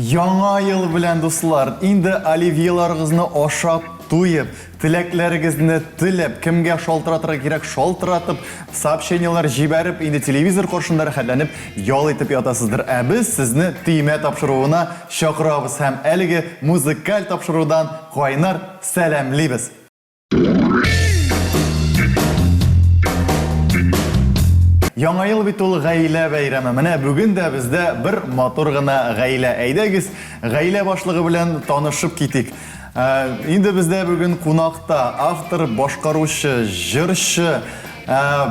Яңа ел белән дуслар, инде оливьеларыгызны ашап туеп, теләкләрегезне теләп, кемгә шалтыратырга кирәк шалтыратып, сообщениялар җибәреп, инде телевизор каршында рәхәтләнеп ял итеп ятасыздыр. Ә без сезне төймә тапшыруына чакырабыз һәм әлеге музыкаль тапшырудан кайнар сәламлибез. Яңа ел бит ул гаилә бәйрәме. Менә бүген дә бездә бер матур гына гаилә. Әйдәгез, гаилә башлыгы белән танышып китик. Инде бездә бүген кунакта автор, башкаручы, җырчы,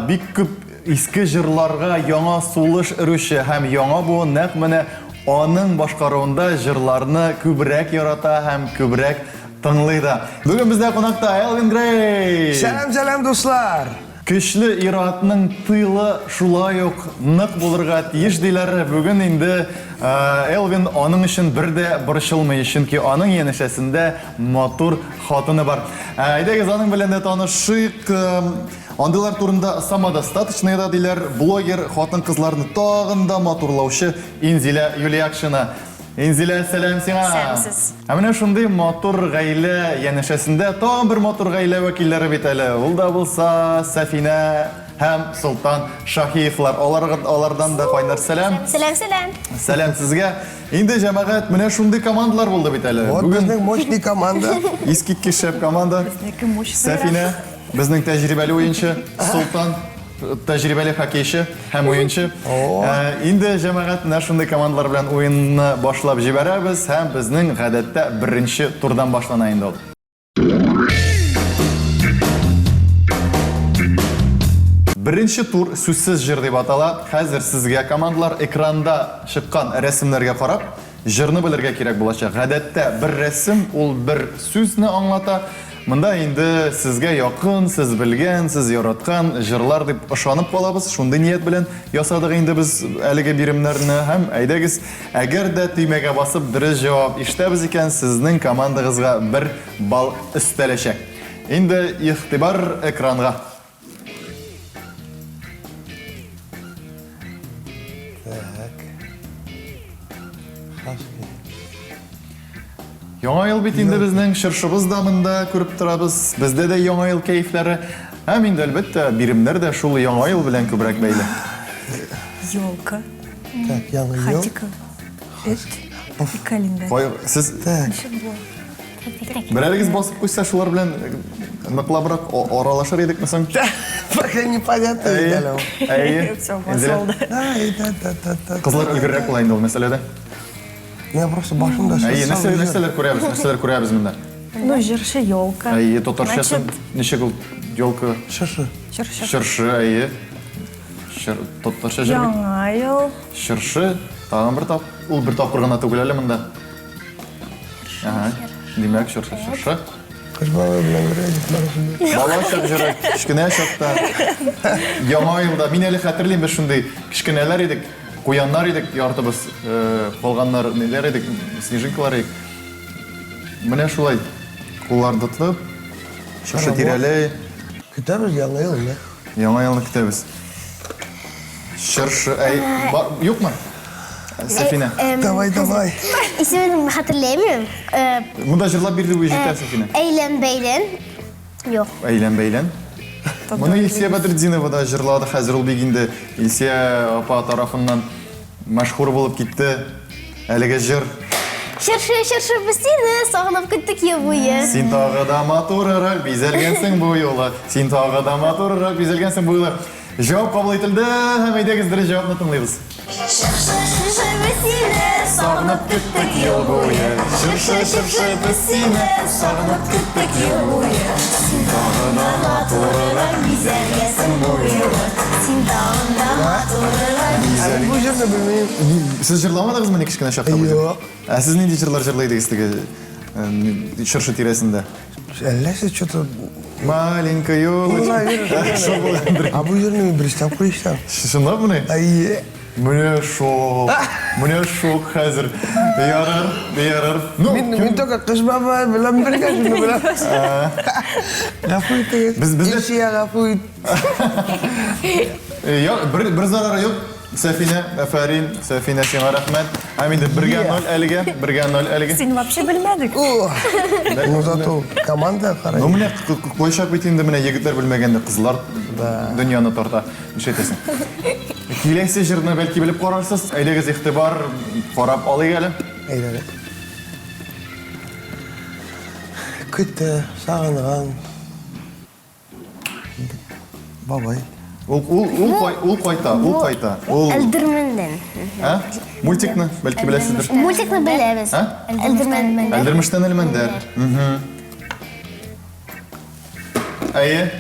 бик күп иске җырларга яңа сулыш өрүче һәм яңа бу нәкъ менә аның башкаруында җырларны күбрәк ярата һәм күбрәк тыңлый да. Бүген бездә кунакта Элвин Грей. Сәлам дуслар. Көчле иратның тылы шулай ук нык булырга тиеш диләр. Бүген инде Элвин аның өчен бер дә борчылмый, чөнки аның янәшәсендә матур хатыны бар. Әйдәгез аның белән дә танышыйк. Андыйлар турында самодостаточный да диләр. Блогер хатын-кызларны тагын да матурлаучы Инзилә Юлиякшина. Инзилә, сәлам сиңа. Сәламсыз. Менә шундый матур гаилә янәшәсендә тагын бер матур гаилә вәкилләре бит әле. Ул да булса Сафина һәм Султан Шаһиевлар. Алардан да кайнар сәлам. Сәлам. Сәлам сезгә. Инде җәмәгать менә шундый командалар булды бит әле. Вот безнең мощный команда. Искиткеч шәп команда. Сафина, безнең тәҗрибәле уенчы, Султан тәҗрибәле хоккейчы һәм уенчы. Инде җәмәгать менә шундый командалар белән уенны башлап җибәрәбез һәм безнең гадәттә беренче турдан башлана инде ул. Беренче тур сүзсез җыр дип атала. Хәзер сезгә командалар экранда чыккан рәсемнәргә карап, җырны белергә кирәк булачак. Гадәттә бер рәсем ул бер сүзне аңлата. Монда инде сезгә якын, сез белгән, сез яраткан җырлар дип ышанып калабыз. Шундый ният белән ясадык инде без әлеге биремнәрне һәм әйдәгез, әгәр дә төймәгә басып дөрес җавап ишетәбез икән, сезнең командагызга 1 балл өстәләчәк. Инде игътибар экранга. Яңа ел бит инде безнең чыршыбыз да монда күреп торабыз. Бездә дә яңа ел кайфлары. Һәм инде әлбәттә биремнәр дә шул яңа ел белән күбрәк бәйле. Ёлка. Так, яңа ел. Хатика. Эт. И календарь. Кай, сез Так, берәрегез басып куйса шулар белән ныклабрак аралашыр идекме соң? пока непонятно идеально. Әйе. Всё, Инзилә, Да. кызлар өлгеррәк була инде ул мәсьәләдә. Я просто башымда Әйе, нәрсәләр күрәбез монда? Ну, җырчы ёлка. Әйе, татарчасы ничек ул ёлка? Шышы. Чыршы, әйе. Татарча җыр бит. Яңа ел. Чыршы, тагын бер тап. Ул бер тапкыр гына түгел әле монда. Ага. Димәк, чыршы. Кыз бала белән бергә Балачак җыры, кичкенә чакта. Яңа елда мин әле хәтерлим без шундый кичкенәләр идек. Куяннар идек, яртыбыз калганнар неләр идек, снежинкалар идек. Менә шулай. Кулларны тотып, чыршы тирәләй, Көтәбез яңа ел, не? яңа елны көтәбез. Чыршы, юкмы? Сафина. Давай. İsmini hatırlayamıyorum. Монда җырлап бирде бу җитә Сафина. Eylem Beylen. Yok. Әйлән-бәйлән. Моны Илсия Бәдретдинова да җырлады. Хәзер ул бик инде Илсия апа тарафыннан мәшһүр булып китте. Әлеге җыр. Şırşı biz seni sağınıp gittik ya bu ya. Син тагы да матуррак бизәлгәнсең бу юлы. Син тагы да матуррак бизәлгәнсең бу юлы. Җавап кабул ителде һәм әйдәгез дөрес җавапны тыңлыйбыз. Şırşı biz seni Сагынып киттек ел буе. Чыршы без сине сагынып киттек ел буе. Син тагы да матуррак Güzelgesin bu yolu. Sin dağında maturalar. Бу җырны белмим. Сез җырламадыгызмы кичкенә чакта бу? Юк. Сез нинди җырлар җырлыйдыгыз теге чыршы тирәсендә? Әлләсе что-то... Маленькая елочка. А бу җырны беристән куйсам. Шунда буны? Әйе. Менә шок хәзер. Ярар. Ну, Мин только кыз бабай белән бергә шуны беләм. Гафу итегез. Без- Илсия гафу ит. бер зарары юк. Сафина, Афарин, Сафина, сиңа рахмәт. Һәм инде 1-0 әлегә, 1-0 әлегә. Син вообще белмәдек. Ну зато команда Ну хорошая. менә кайчак бит инде менә егетләр белмәгәндә кызлар дөньяны тарта. Нишәйтәсең? Киләсе җырны бәлки белеп карарсыз. Әйдәгез игътибар карап алыйк әле. Әйдәгез. Көтә, сагынган. Бабай. Ул кайта. Ул Элдерменден. Ә? Мультикны бәлки беләсездер. Мультикны беләбез. Элдермен. Әлдермештән әлмәндәр. Әйе.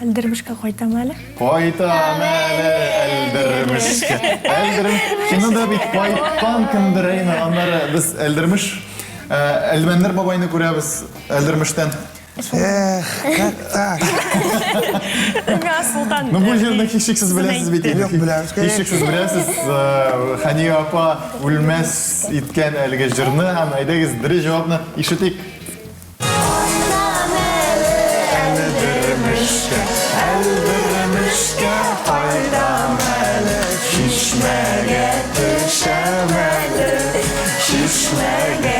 Әлдермешкә кайтам әле. Кайтам әле әлдермешкә. Кинода бит кайткан кемдер әйне, аннары без әлдермеш. Әлмәндәр бабайны күрәбез әлдермештән. Как так? Асылдан. Ну бу җирне һичшиксез беләсез бит. Юк, беләбез. Һичшиксез беләсез. Хания апа үлмәс иткән әлеге җырны һәм әйдәгез дөрес җавапны ишетик. Әлдермешкә кайтам әле, шишмәгә төшәм әле, шишмәгә.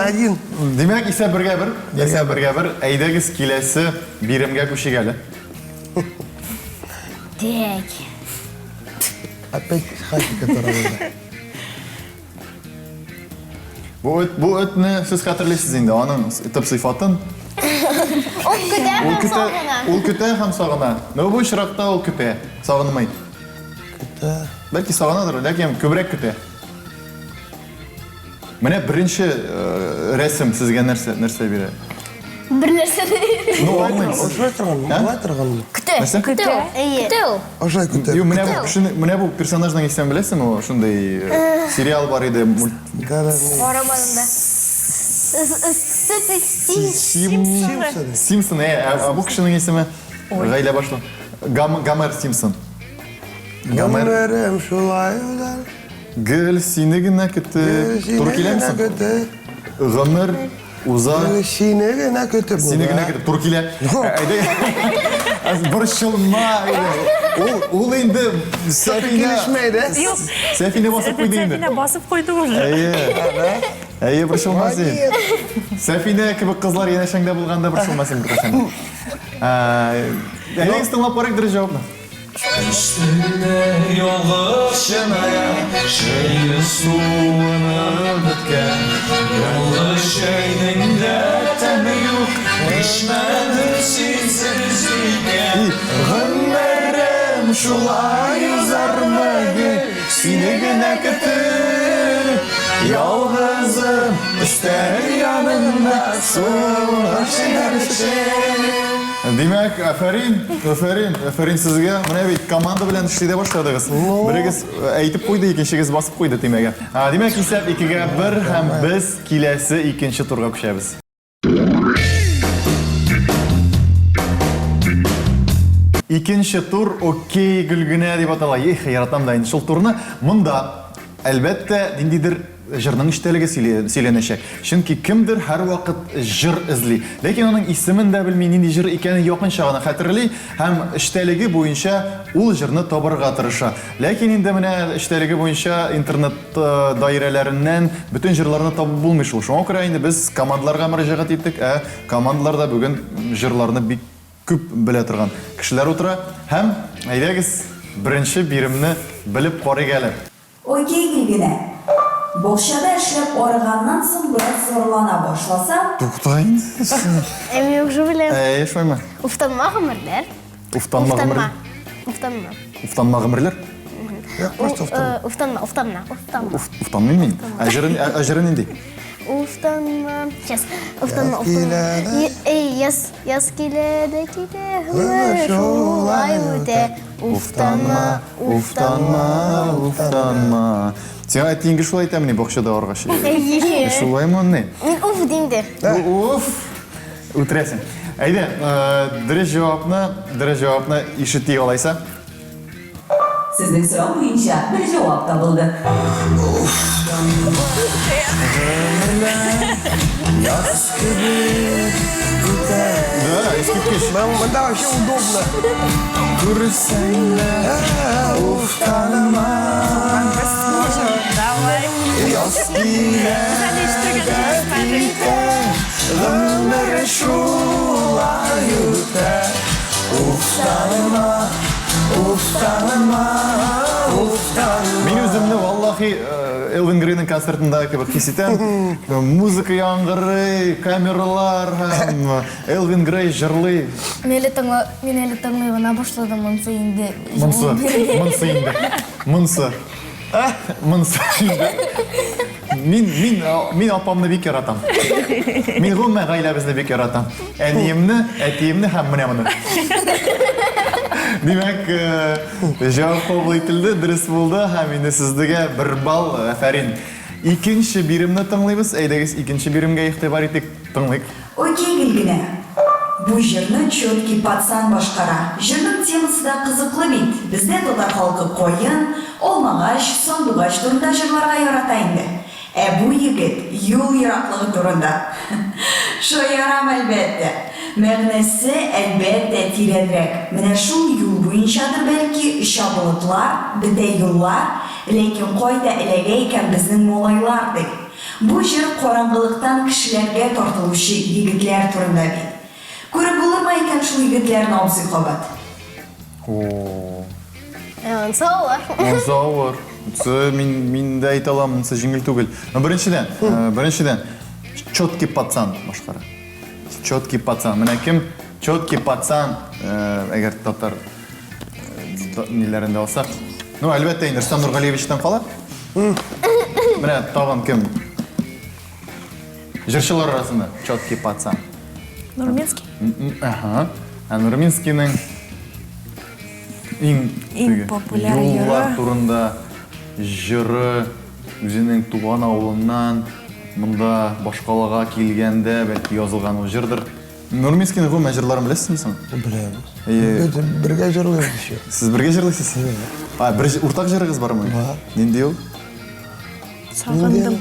Один. Димәк, исәп 1-1, әйдәгез киләсе биремгә күчик әле. Дек. Опять хатика таралды. Бу этне сез хәтерлисез инде, аның итеп сыйфатын. Ул көтә һәм сагына. Ну бу очракта ул көтә, сагынмый. Көтә. Бәлки сагынадыр, ләкин күбрәк көтә. Менә беренче рәсем сезгә нәрсә бирә? Бер нәрсә. Ну, алмыйм. Ошай торган. Көтә. Нәрсә? Көтә. Көтә. Ошай көтә. Ю, менә бу персонажның исемен беләсеңме? Шундай сериал бар иде. Карамадым да. Симпсон, бу кешенең исеме гаилә башлы. Гомер Симпсон. Гомерем шулай узар. Гөл сине генә көтте. Туры киләмсең? Гомер узар. Сине генә көтеп. Сине генә көтте. Туры килә. Борчылма. Ул инде Сәфинә басып куйды инде. Сәфинә басып куйды уже. Әйе, борчылма син. Сәфинә кебек кызлар янәшәңдә булганда борчылма син бер кашан. Әйе, тыңлап карыйк дөрес җавапны. Üstüne yollaşmaya şeyi suyunu bitken Yoldaş şeyinin de temi yok İçmedim sizsizliğe Гомерем шулай узармагы, сине генә көтеп, ялгызым өстәл янында сулашырчы. Димәк, афәрин сезгә. Менә бит команда белән эшләй башладыгыз. Берегез әйтеп куйды, икенчегез басып куйды тимәгә. Димәк, исәп 2-1 һәм без киләсе икенче турга күчәбез. Икенче тур окей гөлгенә дип атала. Яратам да инде шул турны. Монда әлбәттә ниндидер җырның иштәлеге сөйләнәчәк. Чөнки кемдер һәр вакыт җыр эзли. Ләкин аның исемен дә белми, нинди җыр икәнен якынча гына хәтерли һәм иштәлеге буенча ул җырны табарга тырыша. Ләкин инде менә иштәлеге буенча интернет даирәләреннән бөтен җырларны табып булмый шул. Шуңа күрә инде без командаларга мөрәҗәгать иттек. Командалар да бүген җырларны бик күп белә торган кешеләр утыра һәм әйдәгез беренче биремне белеп карыйк әле. Окей генә. Бакчада эшләп арыганнан соң бераз зарлана башласа, Тукта инде. Эми уже беләм. Шойма. Уфтанма гомерләр. Уфтанма. Уфтанма гомерләр. Просто Уфтанма. Уфтанмыйм мин. Әҗрен инде. Уфтанма. Сейчас. Уфтанма. Яз килә. Шулай үтә. Уфтанма. Сиңа әйтиңгә шулай әйтәм, бакчада аргач. Шулаймы ни? Мин уф дим дә. Уф. Үтерәсең. Әйдә, дөрес җавапны ишетик алайса. сезнең сорау буенча бер җавап табылды. Yaz gibi gider Да, искиткеч. Да, вообще удобно. Уф, таныма Давай. Ömür şulay öter Uftanıma, uftanıma, uftanıma Мен өзімді валлахи Элвин Грейнің концертында кебек хис етем. Музыка яңгырый, камералар, Элвин Грей жырлый. Мен әлі тыңлай ғана башладым мұнсы енді. Мынсы инде. Мен апамны бик яратам. Мен ғылмай ғайлабызны бик яратам. Әниемні, әтиемні һәм менә моны. Демәк, жауап кабул ителде, дөрес булды һәм инде сезгә 1 балл, афарин. Икенче биремне тыңлыйбыз. Әйдәгез икенче биремгә игътибар итик, тыңлыйк. Окей, Гилгенә. Бу җырны чёткий пацан башкара. Җырның темасы да кызыклы бит. Бездә татар халкы коен, алмагач, сандугач турында җырларга ярата инде. Бу егет юл ераклыгы турында. Шаярам әлбәттә. Мәгънәсе әлбәттә тирәнрәк. Менә шул юл буенчадыр бәлки чабылытлар, бетә юллар, ләкин кайда эләгә икән безнең малайлар ди. Бу җыр караңгылыктан кешеләргә тартылучы егетләр турында бит. Күреп булырмы икән шул егетләрне абзый кабат? Сау. Мин дә әйтә алам, монсы җиңел түгел. Беренчедән, чёткий пацан башкара. Чёткий пацан. Менә кем чёткий пацан, әгәр татар ниләрендә алсак. Әлбәттә инде Рөстәм Нургалиевичтан кала. Менә тагын кем? Җырчылар арасында чёткий пацан. Нурминский. Нурминскийның Иң популяр юллар җыры. турында җыры үзенең туган авылыннан монда башкалага килгәндә бәлки язылган ул җырдыр. Нурминскийның гомә җырларын беләсезме соң? Білеміз. Бірге жырлаймыз еще. Сез бергә җырлыйсыз? Бер уртак җырыгыз бармы? Бар. Нинди ул? Сағындым.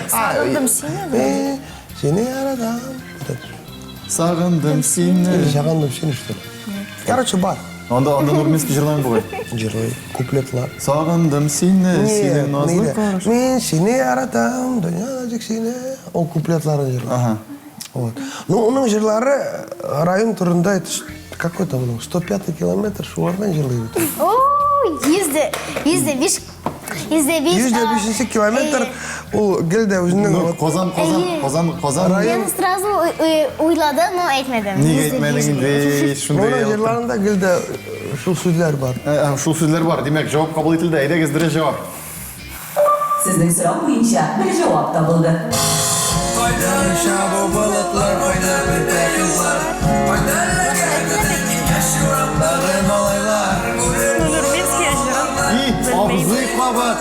Сағындым сені. Сені яратам. Сағындым сине. Сағындым сені что ли? Короче, бар. Анда Нурминский җырлан бугай. Жырлай, куплетлар. Сағындым сине, сине назлы караш. Мен сені яратам, дүния тек сені. Ол куплетларын жырлай. Вот. Ну, оның жырлары район турында, это какой там, 105 километр шулардан жырлай өтеді. Yüzde километр ол гелде өзінің Qozan. Мен сразу ойладым, но айтмадым. Неге әйтмәдең инде? Шундай. оның жырларында гелде шул сүзлер бар. Шул сүзләр бар. Димәк, җавап кабул ителде. Әйдәгез дөрес җавап. Сезнең сорау буенча бер җавап табылды. Кайда шабу болытлар, кайда бетә кызлар Кайда ләгәрдән яшь юрамдагы малайлар Нурминский җырын. Абзый кабат.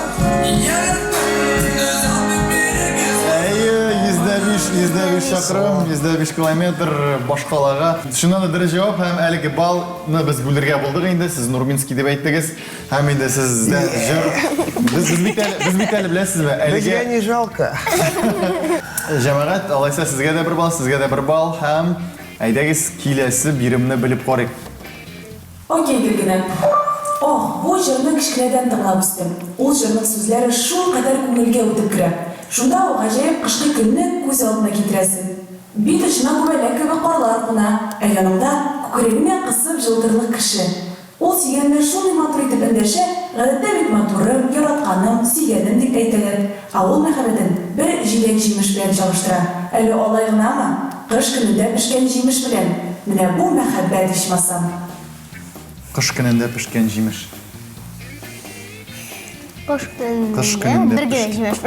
Йөздә 5 чакрым, 105 километр башкалага. Шуннан да дөрес җавап һәм әлеге балны без бүлергә булдык инде. Сез Нурминский дип әйттегез. Һәм инде сездә җыр. Без бит әле беләсезме? Безгә не жалко. Җәмәгать, алайса сезгә дә 1 балл, сезгә дә 1 балл һәм әйдәгез киләсе биремне белеп карыйк. Окей, Гилгенә. Бу җырны кичкенәдән тыңлап үстем. Ул җырның сүзләре шул кадәр күңелгә үтеп керә. Шунда ул гаҗәеп кышкы көнне күз алдына китерәсең. Бит очына күбәләк кебек карлар куна, янында күкрәгенә кысып җылдырлык кеше. Ул сөйгәнне шундый матур итеп эндәшә, гадәттә бит матурым, яратканым, сөйгәнем дип әйтәләр. Ул мәхәббәтен бер җиләк җимеш белән чагыштыра. Әле алай гынамы? Кыш көнендә пешкән җимеш белән. Менә бу мәхәббәт ичмасам. Кыш көнендә пешкән җимеш. Кыш Кыш көнендә көнендә бергә җимеш.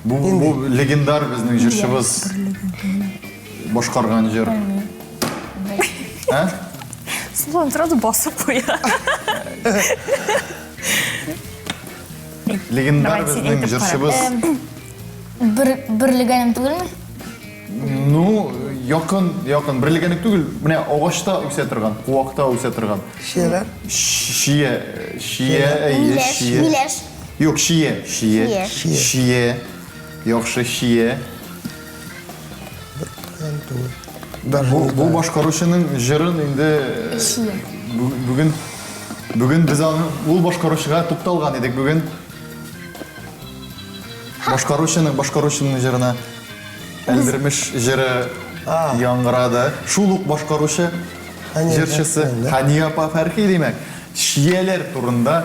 Бу легендар безнең җырчыбыз башкарган җыр. Слон сразу басып куя. Легендар Давайте безнең әйтеп җырчыбыз. Берлегәнем түгелме? Ну, якын берлегәнлек түгел. Менә агачта үсә торган, куакта үсә торган. Шиелер. Миләш. Юк, шие. Яхшы шие. Даже не Бу знаю. башкаручының җырын инде бүген без аны ул башкаручыга тукталган идек бүген. Башкаручының җырына Әлдермеш җыры яңгырады. Шул ук башкаручы җырчысы Хания апа Фәрхи димәк. Шияләр турында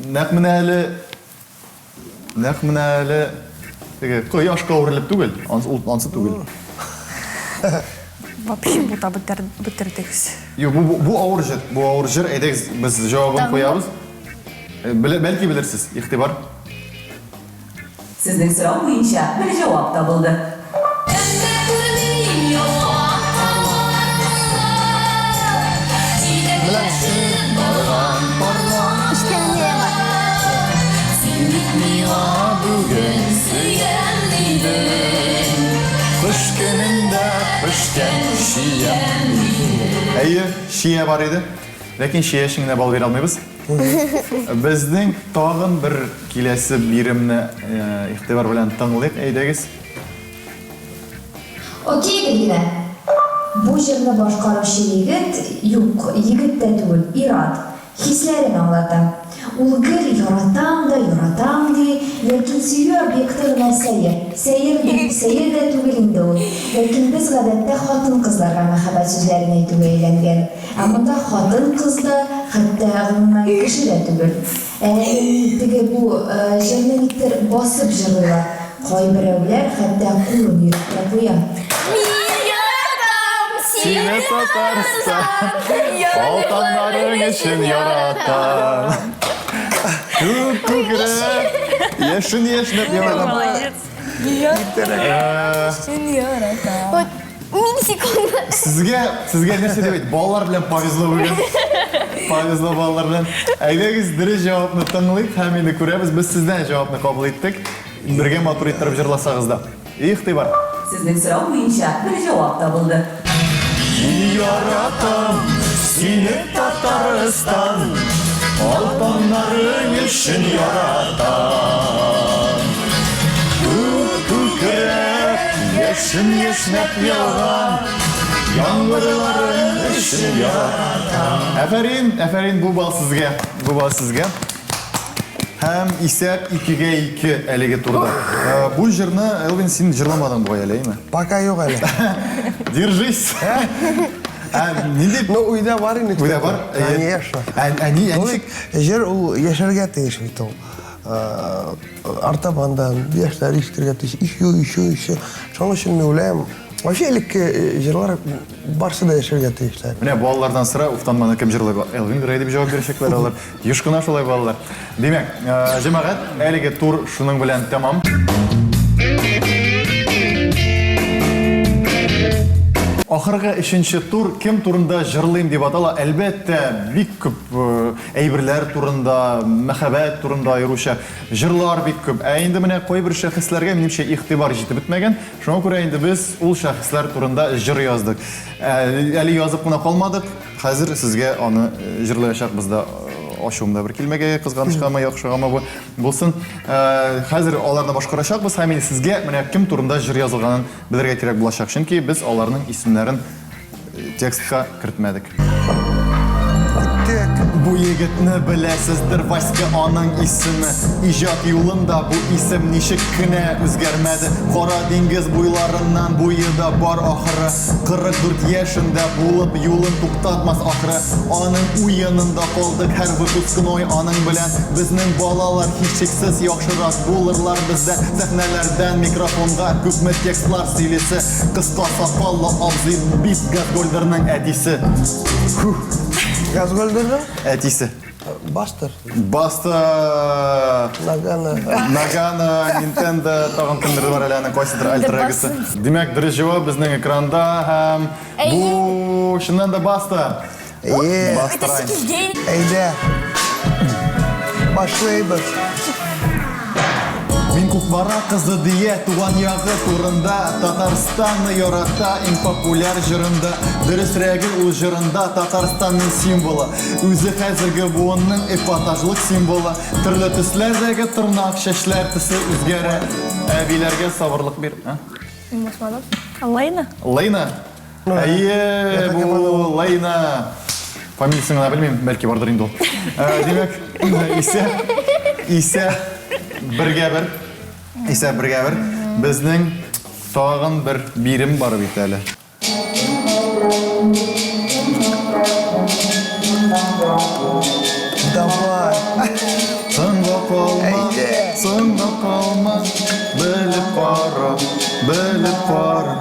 нәкъ менә әле теге кояшка үрелеп түгел, ансы түгел. Вообще бута бетердегез. Юк, бу авыр җыр, әйдәгез без җавабын куябыз. Бәлки белерсез, ихтибар. Сезнең сорау буенча бер җавап табылды. Кыш көнендә пешкән шия. Әйе, шия бар иде. Ләкин шия шиңне бал бирә алмыйбыз. Безнең тагын бер киләсе биремне ихтибар белән тыңлыйк, әйдәгез. Окей, Грина. Бу җырны башкаручы егет тә түгел, Ират. Хисләрен аңлата. Ул гел яратам ди, ләкин сөю объекты гына сәер. Сәер дә түгел инде ул. Ләкин без гадәттә хатын-кызларга мәхәббәт сүзләрен әйтүгә әйләнгән. Ә монда хатын-кыз да, хәтта гомумән кеше дә түгел. Теге бу җырны никтер басып җырлыйлар. Кайберәүләр хәтта кулын йөртеп куя. Сине Татарстан, алтыннарың өчен яратам. Күкрәк, яшен яшнәп Молодец. Вот, мини-секунда. Сезгә нәрсә дип әйт? Балалар белән повезло бүген. Повезло балалар белән. Әйдәгез дөрес җавапны тыңлыйк һәм инде күрәбез, без сездән җавапны кабул иттек. Бергә матур иттереп җырласагыз да. Ихтибар. Сезнең сорау буенча бер җавап табылды. Яратам, сине Татарстан, алтыннарың өчен яратам. Күкрәк, яшен яшнәп яуган, яңгырларың өчен яратам. Әфәрин, бу бал сезгә. Һәм исәп 2-2 әлеге турда. Бу җырны, Элвин, син җырламадың бугай әлеме? Пока юк әле. Держись. Нинди? Ну, уйда бар инде. Уйда бар? Конечно. Әни, Жер ул яшәргә тиеш бит ул. Артабандан яшьләр ишетергә тиеш. Еще. Шуның өчен мин уйлыйм, вообще элекке җырлар барсы да яшәргә тиешләр. менә балалардан сыра, уфтанманы кем җырлый? Элвин Грей дип җавап бирәчәкләр алар. Еш кына шулай балалар. Димәк, җәмәгать, әлеге тур шуның белән тәмам. Ахыргы 3нче тур кем турында җырлыйм дип атала. Әлбәттә, бик күп әйберләр турында, мәхәббәт турында аеруча җырлар бик күп. Ә инде менә кайбер шәхесләргә минемчә игътибар җитеп бетмәгән. Шуңа күрә инде без ул шәхесләр турында җыр яздык. Әле язып кына калмадык. Хәзер сезгә аны җырлаячакбыз да. Ачуымда бер килмәгә, кызганычкамы, яхшыгамы булсын. Хәзер аларны башкарачакбыз һәм инде сезгә менә кем турында җыр язылганын белергә кирәк булачак, чөнки без аларның исемнәрен текстка кертмәдек. Бу егетне беләсездер, Васька аның исеме. Иҗат юлында бу исем ничек кенә үзгәрмәде. Кара диңгез буйларыннан буе да бар ахыры. 44 яшендә булып юлын туктатмас ахыры. Аның уенында калдык һәр выпускной аның белән. Безнең балалар һичшиксез яхшырак булырлар бездә. Сәхнәләрдән микрофонга күпме текстлар сөйлесе. Кыска сакаллы абзый бит Газгольдерның әтисе. Газгольдерның Әтисе. Бастер. Нагана, Nintendo, тагын кемдер бар әле аның кайсыдыр альтер-эгосы. Димәк, дөрес җавап безнең экранда һәм бу шуннан да Баста. Бастырайн. Әйдә. Башлыйбыз. Мин Кукмара кызы дия туган ягы турында Татарстанны ярата иң популяр җырында. Дөресрәге ул җырында Татарстанның символы. Үзе хәзерге буынның эпатажлык символы. Төрле төсләрдәге тырнак чәчләр төсе үзгәрә. Әбиләргә сабырлык бир. Лейна? Лейна? Әйе, бұл Лайна. Фамилиясын ғана білмеймін, бәлки бардыр енді ол. Демек, Иса бірге бір, біздің тағын бір бирім бар бейт әлі. Давай. Сынға қалма, біліп бара.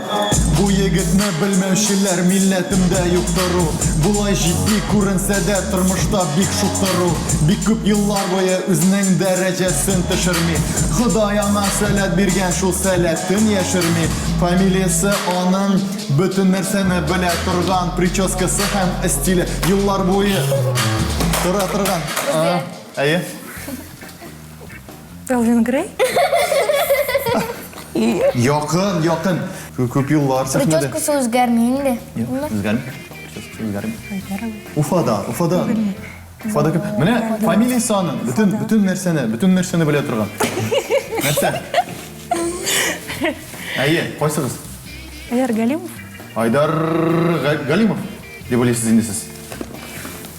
Бұ егітні білмеушілер милләтімді юқтыру. Бұлай житті көрінсе де тұрмышта бик шуқтыру. Бик көп еллар бойы өзінің дәрежесін түшірмей. Құдай ана сәләт берген шул сәләттін ешірмей. Фамилиясы аның бүтін нәрсені біле тұрған. Прическасы һәм стилі еллар бойы тұра тұрған. Әйе? Элвин Грей? Якын. Көп еллар сәхнеде. Прическасы өзгәрмейінді. Өзгәрмей. Уфада. Міне фамилиясы аның бүтін нәрсені біле тұрған. Нәрсе? Әйе, қойсыңыз? Айдар Галимов? Айдар Галимов деп ойлайсыз ендесіз?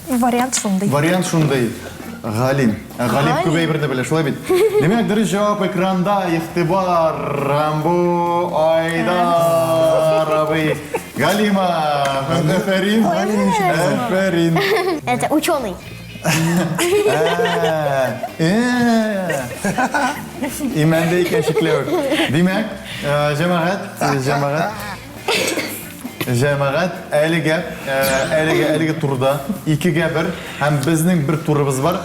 Вариант шундай. Галим көбей бірді біле, шулай бейт. Демек, дұрыс жауап экранда, иқтибар, Рамбу, Айдар, Абы, Галима, Афарин. Это ученый. Имәнді екен шеклеуі. Демек, Жәмағат әліге турда 2-ге 1 һәм біздің бір турыбыз бар.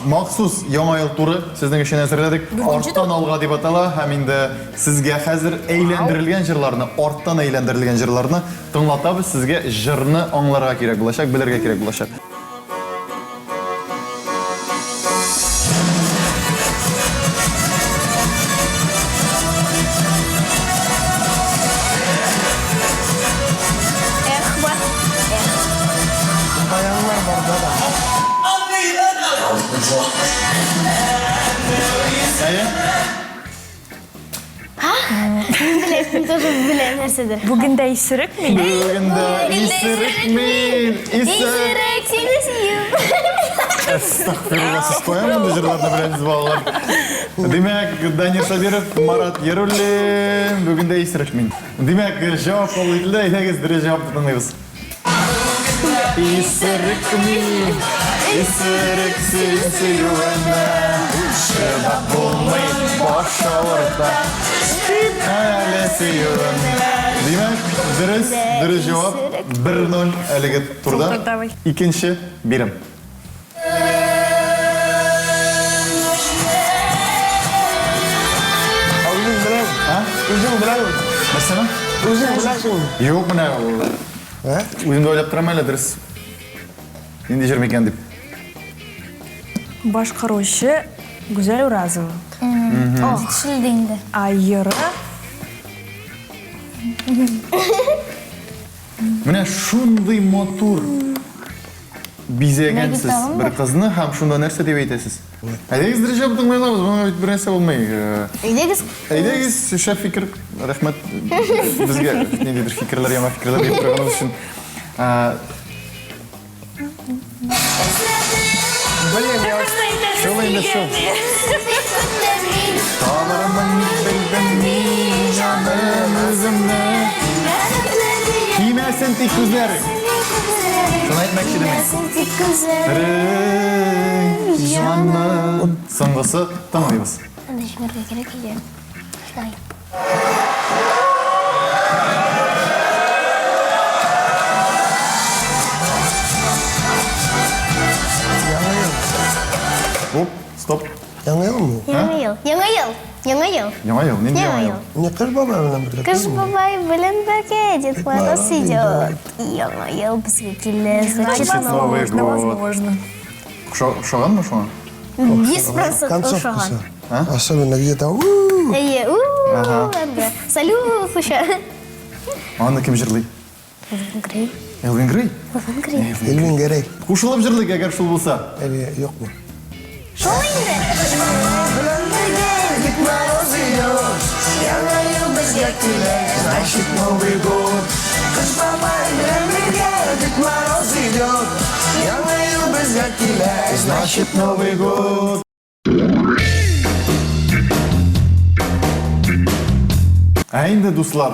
Мақсус яңа ел туры сіздің үшін әзірледік. Арттан алға деп атала һәм инде сізге хәзір әйләндірілген жырларны, арттан әйләндірілген жырларны тыңлатабыз. Сізге жырны аңларға керек булачак, білерге керек булачак. Тоже білем нәрседір. Бүгінде исірік мен? Исірік, сені сүйім. Астағфирулла, сіз қоямын бұл жырларды білеміз балалар. Демек, Данир Сабиров, Марат Еруллин, бүгінде исірік мен. Демек, жауап қолы етілді, әйтегіз дүре жауапты тыңдайбыз. Исірік мен, исірік сен сүйуіне, шыдап болмай баш ауырта. Әлі сүйуін. Демек, дұрыс жауап 1-0 әлігі турда. Екінші берім. Өзің біләң. Мәсіна? Өзің біләсің. Жоқ, мұна. Өзімді ойлап тұрам әлі дұрыс. Енді жүрмекен деп. Башқарушы Гүзел Уразова. Түсілді енді. Айыры. Міне шундай мотор бизегенсіз бір қызны һәм шунда нәрсе деп айтасыз. Әйдегіз дұрыс жауап тыңдаймыз, бұны бір нәрсе болмай. Әйдегіз шәп фикір, рахмет бізге нендейдір фикірлер, яма фикірлер деп тұрғанымыз үшін. Блин, я Табырымын білдің мен жаным өзімді. Кимәсін тек көздері. Шын айтмәкші демек. Жаным. Соңғысы тыңдаймыз. Жіберге керек еді. Оп, стоп. Жаңа ел mu? Яңа ел. Яңа ел, ненде яңа ел? Мне қыз бабай білен бірге. Қыз бабай білін бірге, Дед Мороз идет. Яңа ел бізге келесі. Значит, Новый год. Возможно. Шоған ма шоған? 10% Концовкасы. ошаған. Особенно где-то. Салют, слушай. Аны кім жырлай? Грей. Элвин Грей? Элвин Грей. Қушылып жырлайық, әгер шул болса. Әлі жоқ mu? Шол енді. Дед Мороз идет, яңа ел бізге келеді, значит Новый год. Кыш бабай белән бергә Дед Мороз идет. Яңа ел безгә килә, Значит, Новый год. Инде дуслар,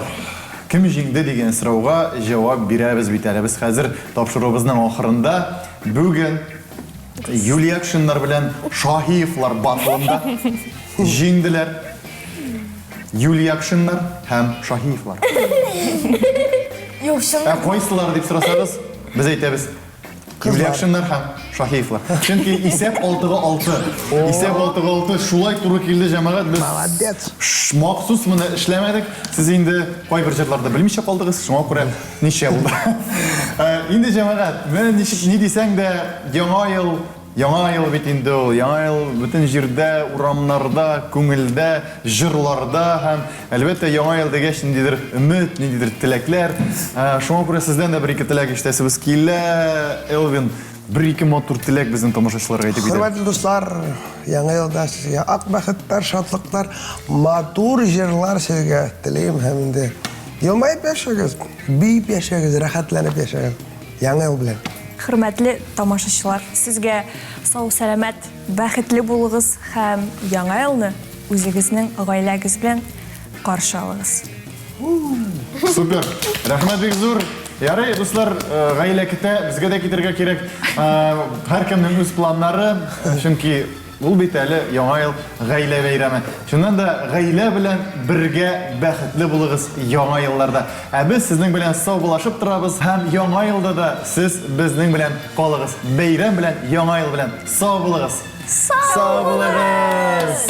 кем җиңде дигән сорауга җавап бирәбез бит әле. Без хәзер тапшыруыбызның ахырында бүген Юлия Акшиннар белән Шаһиевлар батылында җиңделәр. Юлия Акшиннар һәм Шаһиевлар. Юк, шын. Кайсылар дип сорасагыз, без әйтәбез. Юлия Акшиннар һәм Шаһиевлар. Чөнки исәп 6-6. Исәп 6-6 шулай туры килде җәмәгать. Без молодец. Махсус моны эшләмәдек. Сез инде кайбер җырларда белмичә калдыгыз. Шуңа күрә ничә булды. Инде җәмәгать, мен ни дисәң дә яңа ел бит инде ул. Яңа ел бөтен җирдә, урамнарда, күңелдә, җырларда һәм әлбәттә яңа ел дигәч ниндидер өмет, ниндидер теләкләр. Шуңа күрә сездән дә бер-ике теләк ишетәсебез килә. Элвин, бер-ике матур теләк безнең тамашачыларга әйтеп бирә. Хөрмәтле дуслар, яңа елда сезгә ак бәхеттәр, шатлыклар, матур җырлар сезгә теләйм һәм инде елмаеп яшәгез, биеп яшәгез, рәхәтләнеп яшәгез. Яңа ел белән. Хөрмәтле тамашачылар, сезгә сау сәламәт, бәхетле булыгыз һәм яңа елны үзегезнең гаиләгез белән каршы алыгыз. Супер. Рәхмәт бик зур. Ярый, дуслар, гаилә китә, безгә дә китәргә кирәк. Һәркемнең үз планнары, чөнки ул бит әле яңа ел гаилә бәйрәме. Шуннан да гаилә белән бергә бәхетле булыгыз яңа елларда. Ә без сезнең белән сау булашып торабыз һәм яңа елда да сез безнең белән калыгыз. Бәйрәм белән, яңа ел белән сау булыгыз. Сау булыгыз.